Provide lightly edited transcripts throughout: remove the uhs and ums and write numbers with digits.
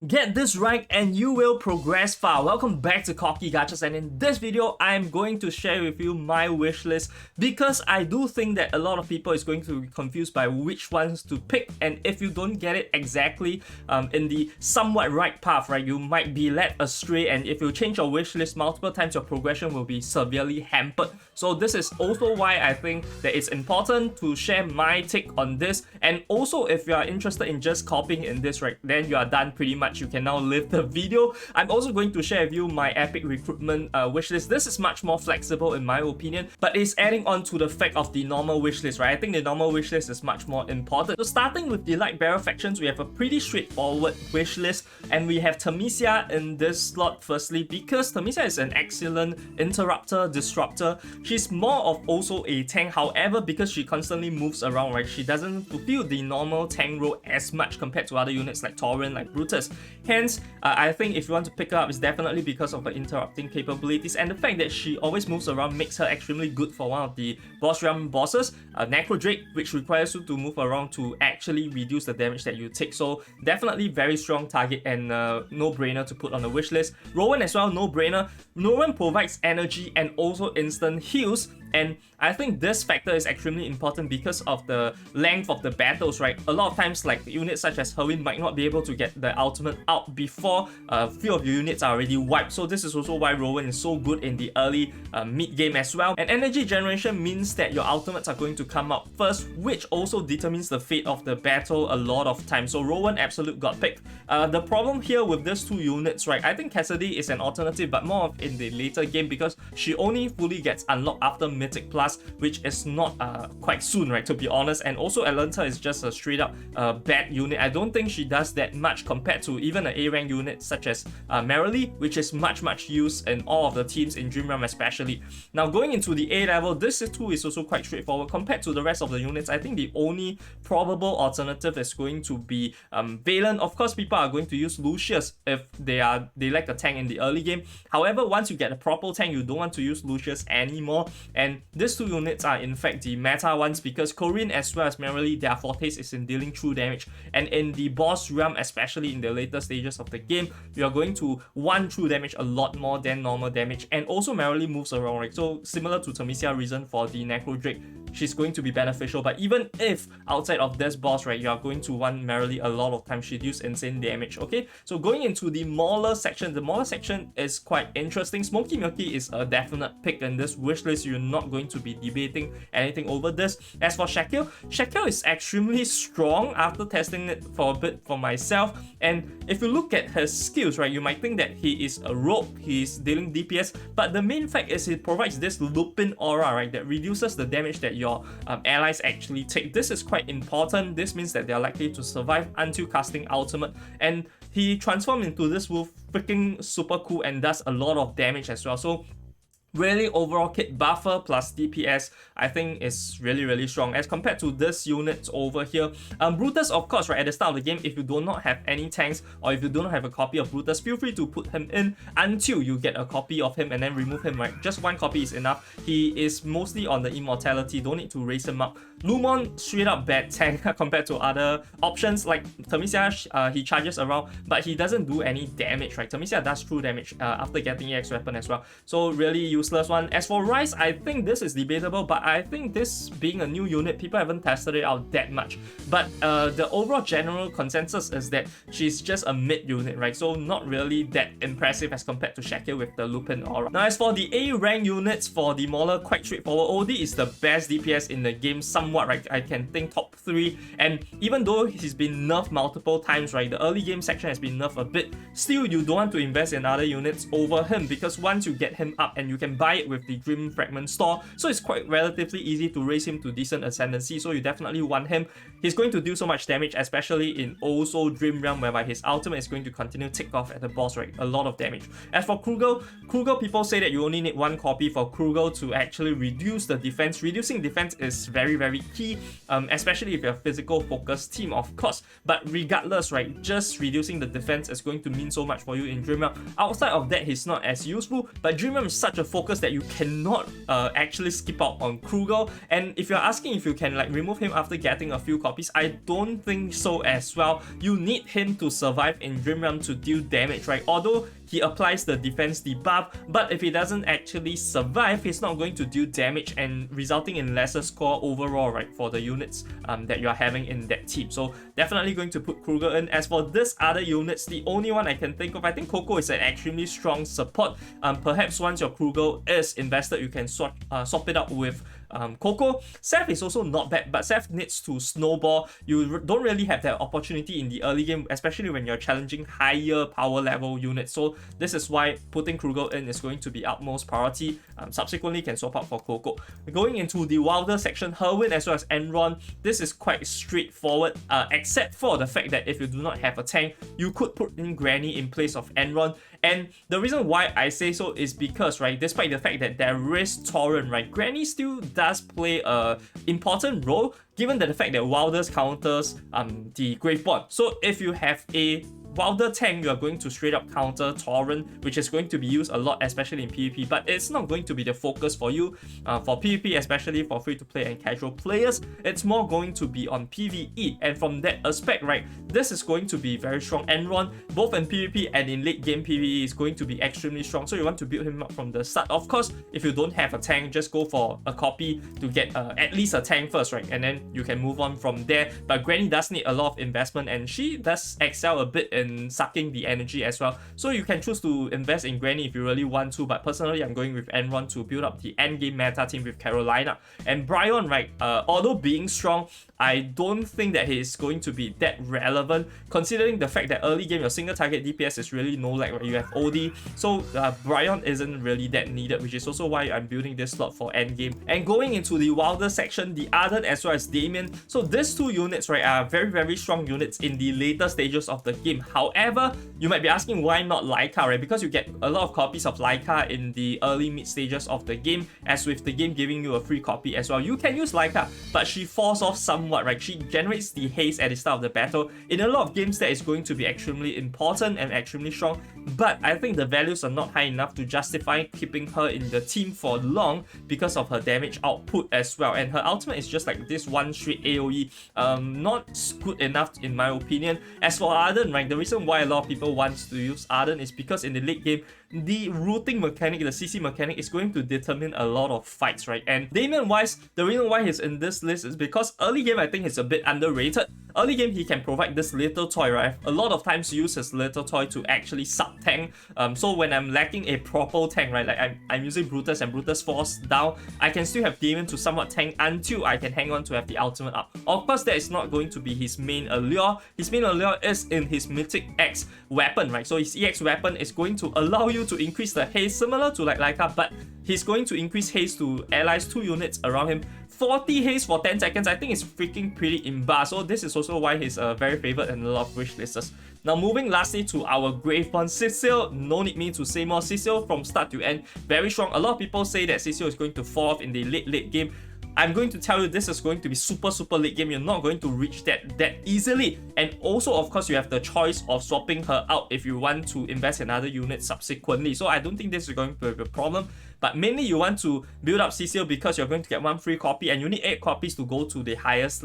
Get this right and you will progress far. Welcome back to Cocky Gachas, and in this video I'm going to share with you my wish list because I do think that a lot of people is going to be confused by which ones to pick, and if you don't get it exactly in the somewhat right path, right, you might be led astray, and if you change your wish list multiple times, your progression will be severely hampered. So this is also why I think that it's important to share my take on this, and also if you are interested in just copying in this, right, then you are done pretty much. You can now leave the video. I'm also going to share with you my epic recruitment wishlist. This is much more flexible in my opinion, but it's adding on to the fact of the normal wishlist, right? I think the normal wishlist is much more important. So starting with the Lightbearer factions, we have a pretty straightforward wishlist, and we have Tamisia in this slot firstly because Tamisia is an excellent interrupter, disruptor. She's more of also a tank, however, because she constantly moves around, right, she doesn't fulfill the normal tank role as much compared to other units like Tauren, like Brutus. Hence, I think if you want to pick her up, it's definitely because of her interrupting capabilities, and the fact that she always moves around makes her extremely good for one of the boss realm bosses, Necro Drake, which requires you to move around to actually reduce the damage that you take. So definitely very strong target and no-brainer to put on the wish list. Rowan as well, no-brainer. Rowan provides energy and also instant heals, and I think this factor is extremely important because of the length of the battles, right? A lot of times, like units such as Herwin might not be able to get the ultimate out before a few of your units are already wiped. So this is also why Rowan is so good in the early mid-game as well. And energy generation means that your ultimates are going to come out first, which also determines the fate of the battle a lot of times. So Rowan absolute got picked. The problem here with these two units, right, I think Cassidy is an alternative, but more of in the later game because she only fully gets unlocked after Mythic Plus, which is not quite soon, right, to be honest. And also Alenta is just a straight up bad unit. I don't think she does that much compared to even an A-rank unit such as Merrily, which is much used in all of the teams in Dream Realm especially. Now going into the A level, this too is also quite straightforward compared to the rest of the units. I think the only probable alternative is going to be Valen. Of course, people are going to use Lucius if they like a tank in the early game. However, once you get a proper tank, you don't want to use Lucius anymore, and these two units are in fact the meta ones because Corinne as well as Merrily, their fortes is in dealing true damage, and in the boss realm, especially in the later stages of the game, you are going to want true damage a lot more than normal damage. And also Merrily moves around, right? So similar to Tamisia reason for the Necro Drake, she's going to be beneficial. But even if outside of this boss, right, you are going to want Merrily a lot of times. She'd use insane damage. Okay, so going into the Mauler section, the Mauler section is quite interesting. Smoky Milky is a definite pick in this wish list. You're not going to be debating anything over this. As for Shaquille, Shaquille is extremely strong after testing it for a bit for myself, and if you look at his skills, right, you might think that he is a rogue, he's dealing DPS, but the main fact is he provides this Lupin aura, right, that reduces the damage that your allies actually take. This is quite important. This means that they are likely to survive until casting ultimate, and he transforms into this wolf, freaking super cool, and does a lot of damage as well. So really overall kit buffer plus DPS I think is really strong as compared to this unit over here. Brutus, of course, right, at the start of the game, if you do not have any tanks or if you do not have a copy of Brutus, feel free to put him in until you get a copy of him and then remove him, right? Just one copy is enough. He is mostly on the immortality, don't need to raise him up. Lumon, straight up bad tank compared to other options like Tamisia. He charges around but he doesn't do any damage, right? Tamisia does true damage after getting EX weapon as well, so really useless one. As for Rice, I think this is debatable, but I think this being a new unit, people haven't tested it out that much, but the overall general consensus is that she's just a mid unit, right? So not really that impressive as compared to Shaquille with the Lupin aura. Now as for the A rank units for the Mauler, quite straightforward. OD is the best DPS in the game somewhat, right? I can think top 3, and even though he's been nerfed multiple times, right, the early game section has been nerfed a bit, still you don't want to invest in other units over him because once you get him up and you can buy it with the Grim Fragment store, so it's quite relatively easy to raise him to decent ascendancy, so you definitely want him. He's going to do so much damage, especially in also Dream Realm, whereby his ultimate is going to continue tick off at the boss, right? A lot of damage. As for Krugel, people say that you only need one copy for Krugel to actually reduce the defense. Reducing defense is very key, especially if you're a physical focused team, of course, but regardless, right, just reducing the defense is going to mean so much for you in Dream Realm. Outside of that, he's not as useful, but Dream Realm is such a focus that you cannot actually skip out on Kruger. And if you're asking if you can like remove him after getting a few copies, I don't think so as well. You need him to survive in Dream Realm to deal damage, right? Although he applies the defense debuff, but if he doesn't actually survive, he's not going to deal damage and resulting in lesser score overall, right, for the units that you're having in that team. So definitely going to put Kruger in. As for this other units, the only one I can think of, I think Coco is an extremely strong support. Perhaps once your Kruger is invested, you can swap it up with Coco. Seth is also not bad, but Seth needs to snowball. You don't really have that opportunity in the early game, especially when you're challenging higher power level units. So this is why putting Kruger in is going to be utmost priority. Subsequently, can swap out for Coco. Going into the Wilder section, Herwin as well as Enron, this is quite straightforward, except for the fact that if you do not have a tank, you could put in Granny in place of Enron. And the reason why I say so is because, right, despite the fact that there is Torrent, right, Granny still does play a important role, given that the fact that Wilder's counters the Graveborn. So if you have a Wilder tank, you are going to straight up counter Torrent, which is going to be used a lot, especially in PvP, but it's not going to be the focus for you. For PvP, especially for free-to-play and casual players, it's more going to be on PvE, and from that aspect, right, this is going to be very strong. Enron, both in PvP and in late game PvE, is going to be extremely strong, so you want to build him up from the start. Of course, if you don't have a tank, just go for a copy to get at least a tank first, right, and then you can move on from there. But Granny does need a lot of investment, and she does excel a bit in sucking the energy as well. So you can choose to invest in Granny if you really want to, but personally I'm going with Enron to build up the end game meta team with Carolina. And Bryon, right, although being strong, I don't think that he is going to be that relevant, considering the fact that early game your single target DPS is really no lag, right? You have OD, so Bryon isn't really that needed, which is also why I'm building this slot for end game. And going into the Wilder section, the Arden as well as Damien, so these two units, right, are very strong units in the later stages of the game. However, you might be asking why not Laika, right? Because you get a lot of copies of Laika in the early mid stages of the game, as with the game giving you a free copy as well. You can use Laika, but she falls off somewhat, right? She generates the haste at the start of the battle. In a lot of games, that is going to be extremely important and extremely strong, but I think the values are not high enough to justify keeping her in the team for long because of her damage output as well. And her ultimate is just like this one straight AoE, not good enough in my opinion. As for Arden, right, the reason why a lot of people want to use Arden is because in the late game, the routing mechanic, the CC mechanic, is going to determine a lot of fights, right? And Damien wise, the reason why he's in this list is because early game I think he's a bit underrated. Early game he can provide this little toy, right? A lot of times use his little toy to actually sub tank. So when I'm lacking a proper tank, right, like I'm using Brutus and Brutus Force down, I can still have Damien to somewhat tank until I can hang on to have the ultimate up. Of course, that is not going to be his main allure. His main allure is in his Mythic X weapon, right? So his EX weapon is going to allow you to increase the haste similar to like Laika, but he's going to increase haste to allies 2 units around him. 40 haste for 10 seconds, I think it's freaking pretty imba. So this is also why he's very favored in a lot of wish lists. Now moving lastly to our Graveborn Cecil, no need me to say more. Cecil from start to end, very strong. A lot of people say that Cecil is going to fall off in the late game. I'm going to tell you this is going to be super late game. You're not going to reach that easily. And also, of course, you have the choice of swapping her out if you want to invest in other units subsequently. So I don't think this is going to be a problem. But mainly you want to build up Cecil because you're going to get 1 free copy and you need 8 copies to go to the highest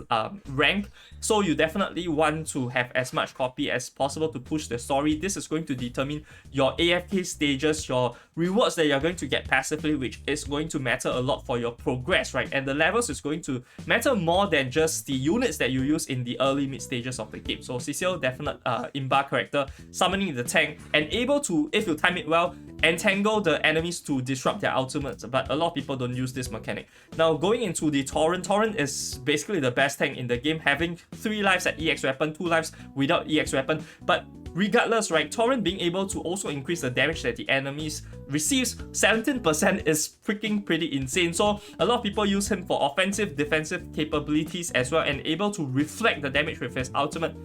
rank. So you definitely want to have as much copy as possible to push the story. This is going to determine your AFK stages, your rewards that you're going to get passively, which is going to matter a lot for your progress, right? And the levels is going to matter more than just the units that you use in the early mid stages of the game. So Cecil, definite imba character, summoning the tank and able to, if you time it well, entangle the enemies to disrupt their ultimates, but a lot of people don't use this mechanic. Now going into the Torrent, Torrent is basically the best tank in the game, having 3 lives at EX weapon, 2 lives without EX weapon, but regardless, right, Torrent being able to also increase the damage that the enemies receives, 17% is freaking pretty insane. So a lot of people use him for offensive, defensive capabilities as well, and able to reflect the damage with his ultimate.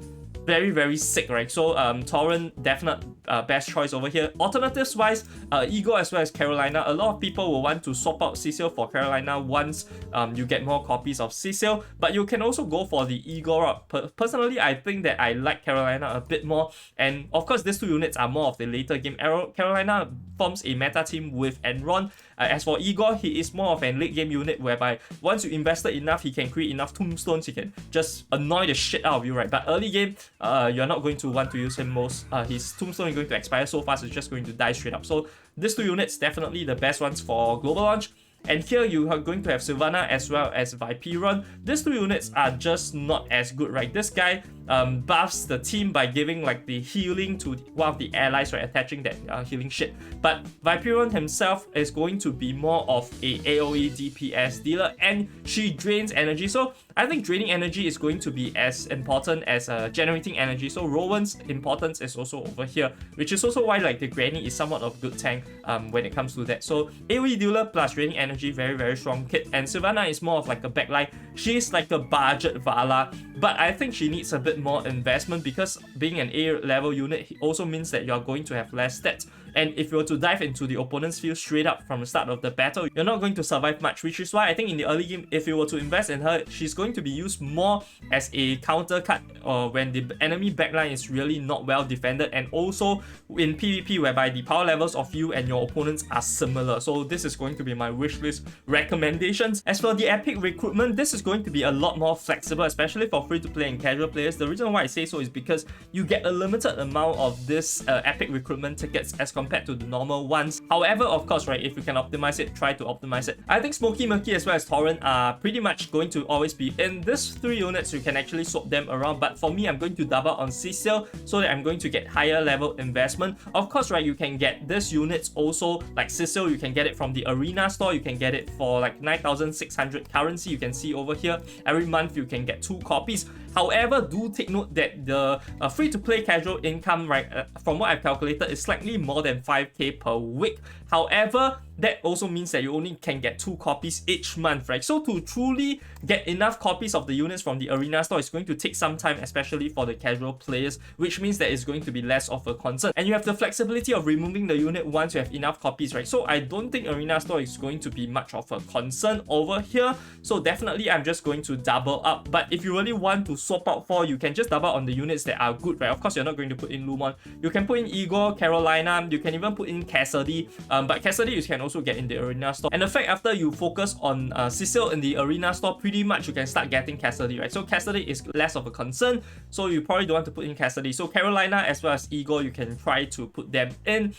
very, very sick, right? So Torrent, definite best choice over here. Alternatives wise, Eagle as well as Carolina, a lot of people will want to swap out Cecil for Carolina once you get more copies of Cecil, but you can also go for the Eagle route. Personally, I think that I like Carolina a bit more, and of course these two units are more of the later game. Carolina forms a meta team with Enron. As for Igor, he is more of a late game unit whereby once you invested enough, he can create enough tombstones, he can just annoy the shit out of you, right? But early game, you're not going to want to use him most. His tombstone is going to expire so fast, it's just going to die straight up. So these two units, definitely the best ones for global launch. And here you are going to have Sylvana as well as Viperon. These two units are just not as good, right? This guy buffs the team by giving like the healing to one of the allies, right? Attaching that healing shit. But Viperon himself is going to be more of a AoE DPS dealer, and she drains energy. So I think draining energy is going to be as important as generating energy. So Rowan's importance is also over here, which is also why like the Granny is somewhat of a good tank when it comes to that. So AoE dealer plus draining energy, very, very strong kit. And Sylvana is more of like a backline. She's like a budget Vala, but I think she needs a bit more investment because being an A level unit also means that you're going to have less stats. And if you were to dive into the opponent's field straight up from the start of the battle, you're not going to survive much, which is why I think in the early game, if you were to invest in her, she's going to be used more as a counter cut when the enemy backline is really not well defended, and also in PvP whereby the power levels of you and your opponents are similar. So this is going to be my wishlist recommendations. As for the epic recruitment, this is going to be a lot more flexible, especially for free-to-play and casual players. The reason why I say so is because you get a limited amount of this epic recruitment tickets as compared to the normal ones. However, of course, right, if you can optimize it, try to optimize it. I think Smoky Murky as well as Torrent are pretty much going to always be in these three units. You can actually swap them around, but for me, I'm going to double on Cecil so that I'm going to get higher level investment. Of course, right, you can get these units also like Cecil. You can get it from the arena store. You can get it for like 9,600 currency. You can see over here, every month you can get 2 copies. However, do take note that the free-to-play casual income, right, from what I've calculated, is slightly more than 5k per week. However, that also means that you only can get 2 copies each month, right? So to truly get enough copies of the units from the arena store, it's going to take some time, especially for the casual players, which means that it's going to be less of a concern. And you have the flexibility of removing the unit once you have enough copies, right? So I don't think arena store is going to be much of a concern over here. So definitely, I'm just going to double up. But if you really want to swap out for, you can just double on the units that are good, right? Of course, you're not going to put in Lumon. You can put in Igor, Carolina. You can even put in Cassidy. But Cassidy you can also get in the arena store. And the fact after you focus on Cecil in the arena store, pretty much you can start getting Cassidy, right? So Cassidy is less of a concern. So you probably don't want to put in Cassidy. So Carolina as well as Igor, you can try to put them in.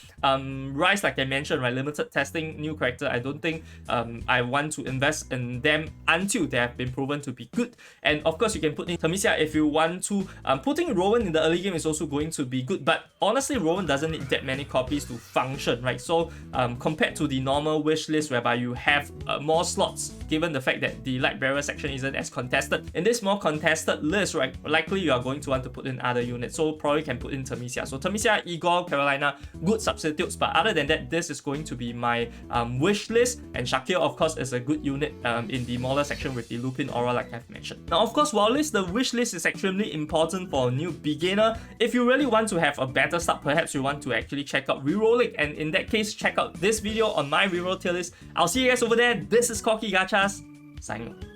Rise, like I mentioned, right? Limited testing, new character. I don't think I want to invest in them until they have been proven to be good. And of course, you can put in Tamicia if you want to. Putting Rowan in the early game is also going to be good. But honestly, Rowan doesn't need that many copies to function, right? So compared to the normal wish list whereby you have more slots, given the fact that the Lightbearers section isn't as contested, in this more contested list, right, likely you are going to want to put in other units. So probably can put in Tamicia. So Tamicia, Igor, Carolina, good substitutes. But other than that, this is going to be my wish list. And Shakir, of course, is a good unit in the Mauler section with the Lupin Aura, like I've mentioned. Now, of course, while the wish list is extremely important for a new beginner, if you really want to have a better start, perhaps you want to actually check out rerolling, and in that case, check out this video on my reroll tier list. I'll see you guys over there. This is Corky Gachas, signing off.